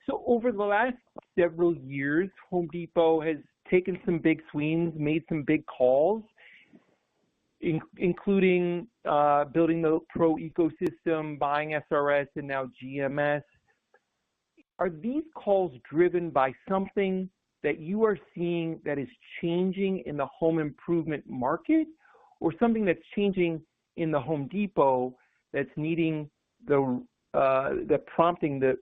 So over the last several years, Home Depot has taken some big swings, made some big calls, including building the pro ecosystem, buying SRS, and now GMS. Are these calls driven by something that you are seeing that is changing in the home improvement market, or something that's changing in the Home Depot that's needing prompting the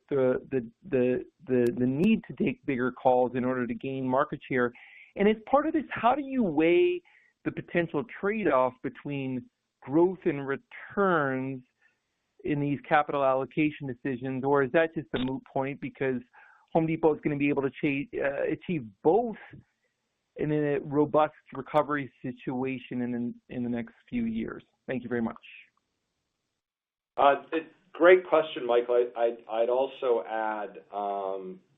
need to take bigger calls in order to gain market share? And as part of this, how do you weigh the potential trade-off between growth and returns in these capital allocation decisions, or is that just a moot point because Home Depot is going to be able to achieve both in a robust recovery situation in the next few years? Thank you very much. Great question, Michael. I'd also add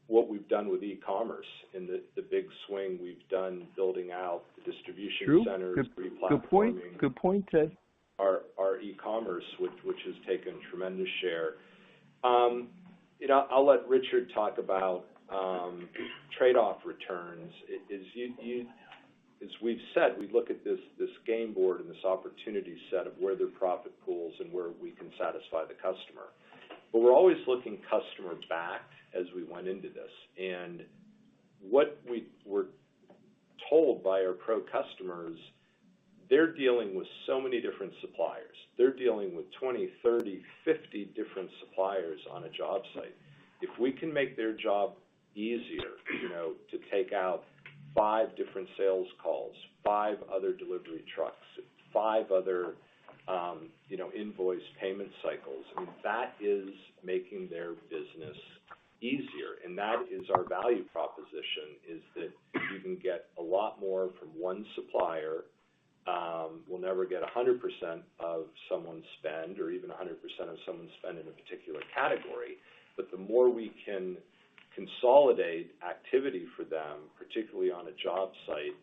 what we've done with e-commerce and the big swing we've done building out the distribution centers, replatforming. Good point, Ted. Our e-commerce, which has taken tremendous share. I'll let Richard talk about trade-off returns. As we've said, we look at this game board and this opportunity set of where there are profit pools and where we can satisfy the customer. But we're always looking customer back as we went into this. And what we were told by our pro customers, they're dealing with so many different suppliers. They're dealing with 20, 30, 50 different suppliers on a job site. If we can make their job easier, to take out 5 different sales calls, 5 other delivery trucks, 5 other, invoice payment cycles, that is making their business easier. And that is our value proposition, is that you can get a lot more from one supplier. We'll never get 100% of someone's spend or even 100% of someone's spend in a particular category. But the more we can consolidate activity for them, particularly on a job site,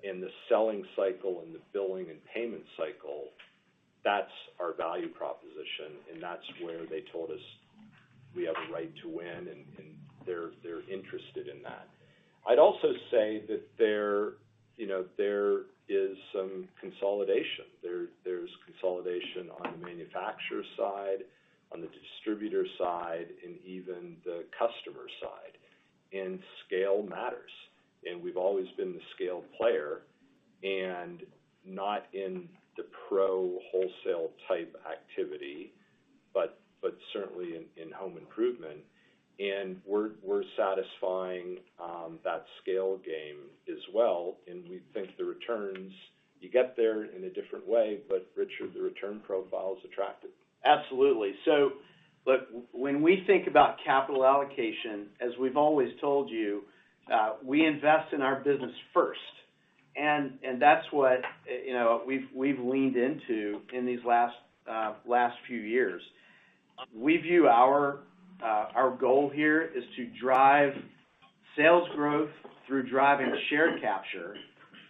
in the selling cycle and the billing and payment cycle, that's our value proposition, and that's where they told us we have a right to win, and they're interested in that. I'd also say that there is some consolidation. There's consolidation on the manufacturer side, on the distributor side, and even the customer side. And scale matters. And we've always been the scaled player, and not in the pro wholesale type activity, but certainly in home improvement. And we're satisfying that scale game as well. And we think the returns, you get there in a different way, but Richard, the return profile is attractive. Absolutely. So, look, when we think about capital allocation, as we've always told you, we invest in our business first. And that's what, we've leaned into in these last few years. We view our goal here is to drive sales growth through driving share capture,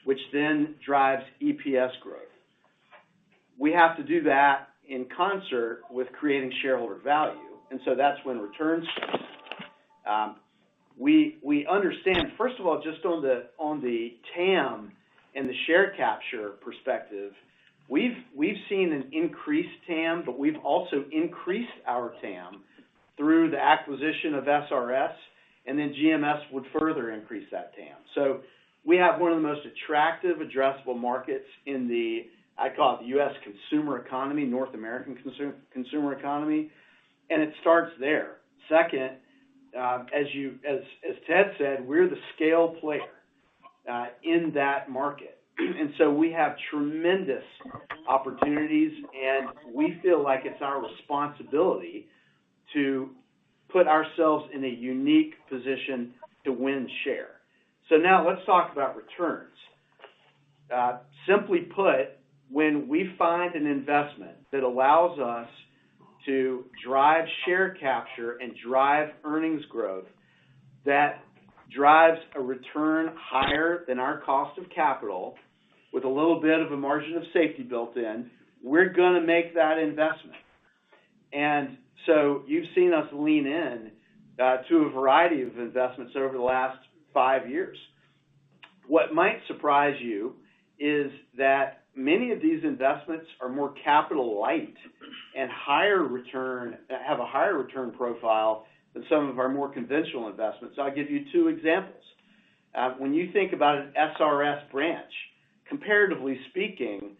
which then drives EPS growth. We have to do that in concert with creating shareholder value, and so that's when returns come. We understand, first of all, just on the TAM and the share capture perspective, we've seen an increased TAM, but we've also increased our TAM through the acquisition of SRS, and then GMS would further increase that TAM. So we have one of the most attractive addressable markets in the, I call it the U.S. consumer economy, North American consumer economy, and it starts there. Second, as Ted said, we're the scale player in that market. And so we have tremendous opportunities, and we feel like it's our responsibility to put ourselves in a unique position to win share. So now let's talk about returns. Simply put, when we find an investment that allows us to drive share capture and drive earnings growth that drives a return higher than our cost of capital with a little bit of a margin of safety built in, we're going to make that investment. And so you've seen us lean in to a variety of investments over the last 5 years. What might surprise you is that many of these investments are more capital light and have a higher return profile than some of our more conventional investments. I'll give you 2 examples. When you think about an SRS branch, comparatively speaking,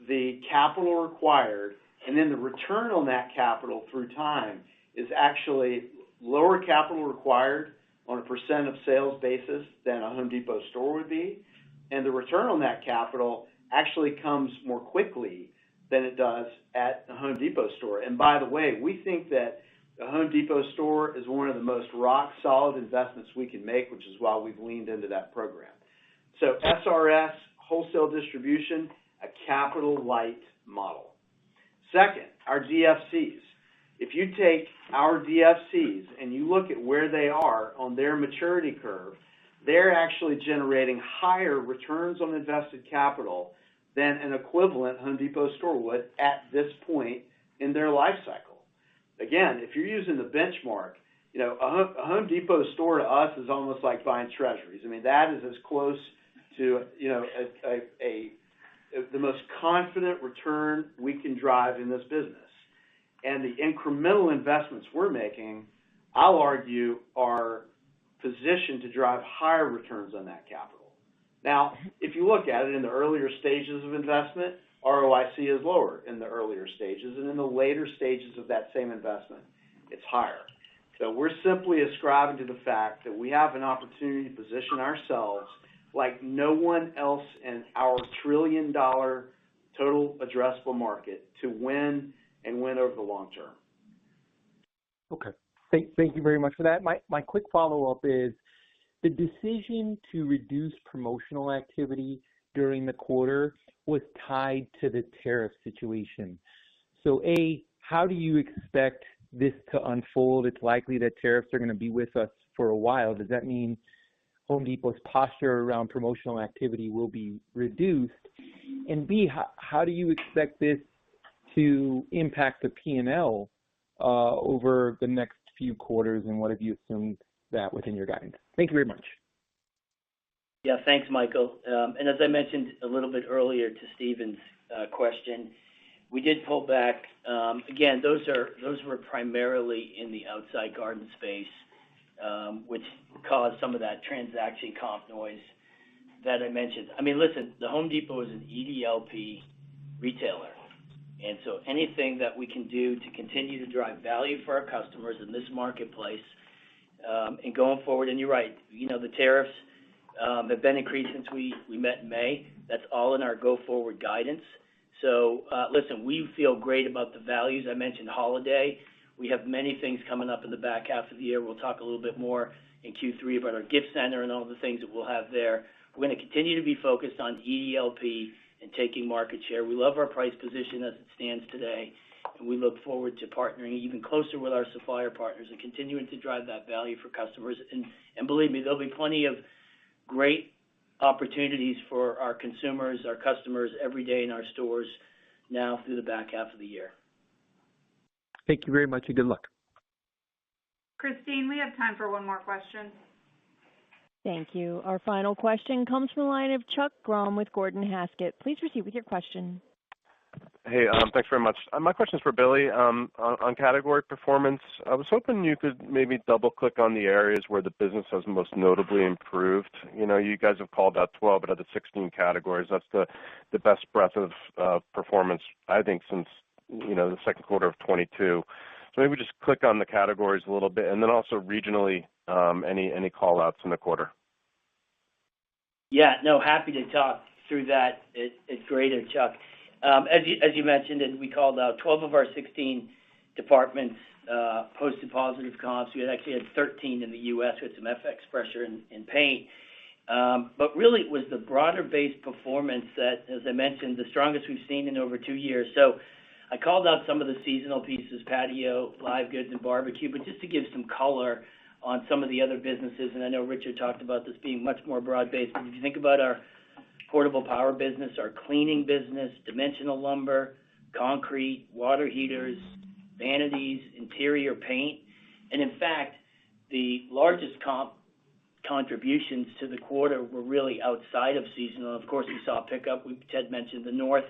the capital required and then the return on that capital through time is actually lower capital required on a percent of sales basis than a Home Depot store would be, and the return on that capital actually comes more quickly than it does at a Home Depot store. And by the way, we think that a Home Depot store is one of the most rock-solid investments we can make, which is why we've leaned into that program. So SRS, wholesale distribution, a capital-light model. Second, our DFCs. If you take our DFCs and you look at where they are on their maturity curve, they're actually generating higher returns on invested capital than an equivalent Home Depot store would at this point in their life cycle. Again, if you're using the benchmark, a Home Depot store to us is almost like buying treasuries. I mean, that is as close to, the most confident return we can drive in this business. And the incremental investments we're making, I'll argue, are positioned to drive higher returns on that capital. Now, if you look at it in the earlier stages of investment, ROIC is lower in the earlier stages, and in the later stages of that same investment, it's higher. So we're simply ascribing to the fact that we have an opportunity to position ourselves like no one else in our trillion-dollar total addressable market to win and win over the long term. Okay. Thank you very much for that. My quick follow-up is the decision to reduce promotional activity during the quarter was tied to the tariff situation. So A, how do you expect this to unfold? It's likely that tariffs are going to be with us for a while. Does that mean Home Depot's posture around promotional activity will be reduced? And B, how do you expect this to impact the P&L over the next few quarters, and what have you assumed that within your guidance? Thank you very much. Yeah, thanks, Michael. And as I mentioned a little bit earlier to Stephen's question, we did pull back. Again, those were primarily in the outside garden space, which caused some of that transaction comp noise that I mentioned. I mean, listen, the Home Depot is an EDLP retailer. And so anything that we can do to continue to drive value for our customers in this marketplace and going forward, and you're right, the tariffs have been increased since we met in May. That's all in our go-forward guidance. So, listen, we feel great about the values. I mentioned holiday. We have many things coming up in the back half of the year. We'll talk a little bit more in Q3 about our gift center and all the things that we'll have there. We're going to continue to be focused on EDLP and taking market share. We love our price position as it stands today, and we look forward to partnering even closer with our supplier partners and continuing to drive that value for customers. And believe me, there'll be plenty of great opportunities for our consumers, our customers every day in our stores now through the back half of the year. Thank you very much and good luck. Christine, we have time for one more question. Thank you. Our final question comes from the line of Chuck Grom with Gordon Haskett. Please proceed with your question. Hey, thanks very much. My question is for Billy on category performance. I was hoping you could maybe double-click on the areas where the business has most notably improved. You know, you guys have called out 12 out of the 16 categories. That's the best breadth of performance, I think, since, you know, the second quarter of 22. So maybe just click on the categories a little bit, and then also regionally, any call-outs in the quarter. Yeah, no, happy to talk through that at greater, Chuck. As you mentioned, and we called out 12 of our 16 departments posted positive comps. We actually had 13 in the U.S. with some FX pressure in paint. But really it was the broader based performance that, as I mentioned, the strongest we've seen in over 2 years. So I called out some of the seasonal pieces, patio, live goods, and barbecue, but just to give some color on some of the other businesses, and I know Richard talked about this being much more broad-based, but if you think about our portable power business, our cleaning business, dimensional lumber, concrete, water heaters, vanities, interior paint, and in fact, the largest contributions to the quarter were really outside of seasonal. Of course, we saw a pickup. Ted mentioned the North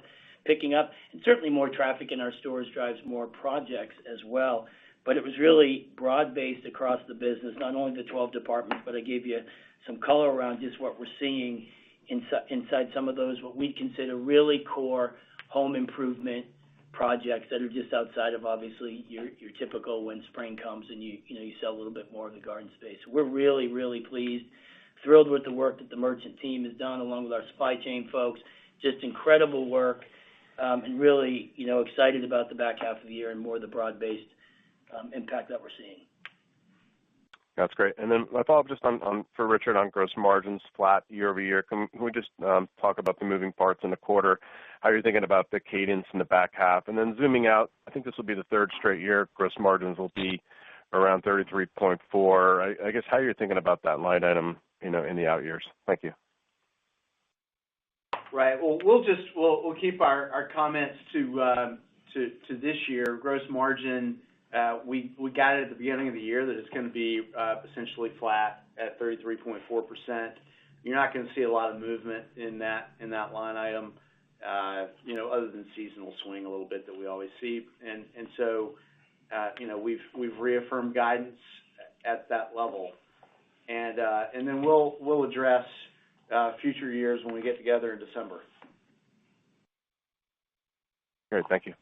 picking up, and certainly more traffic in our stores drives more projects as well. But it was really broad-based across the business, not only the 12 departments, but I gave you some color around just what we're seeing inside some of those, what we consider really core home improvement projects that are just outside of obviously your typical when spring comes and you sell a little bit more of the garden space. We're really, really pleased, thrilled with the work that the merchant team has done along with our supply chain folks. Just incredible work, and really, excited about the back half of the year and more of the broad-based impact that we're seeing. That's great. And then my follow-up just on for Richard on gross margins flat year over year. Can we just talk about the moving parts in the quarter, how you're thinking about the cadence in the back half? And then zooming out, I think this will be the third straight year gross margins will be around 33.4. I guess how you're thinking about that line item, in the out years. Thank you. Right. Well, we'll keep our comments to this year. Gross margin, we got it at the beginning of the year that it's going to be essentially flat at 33.4%. You're not going to see a lot of movement in that line item, other than seasonal swing a little bit that we always see. And so, we've reaffirmed guidance at that level, and then we'll address future years when we get together in December. Great. Thank you.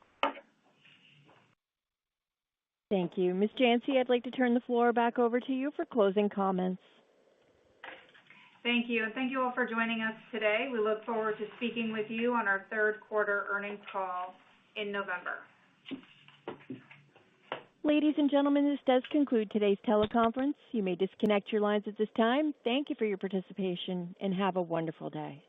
Thank you. Ms. Jancy, I'd like to turn the floor back over to you for closing comments. Thank you, and thank you all for joining us today. We look forward to speaking with you on our third quarter earnings call in November. Ladies and gentlemen, this does conclude today's teleconference. You may disconnect your lines at this time. Thank you for your participation, and have a wonderful day.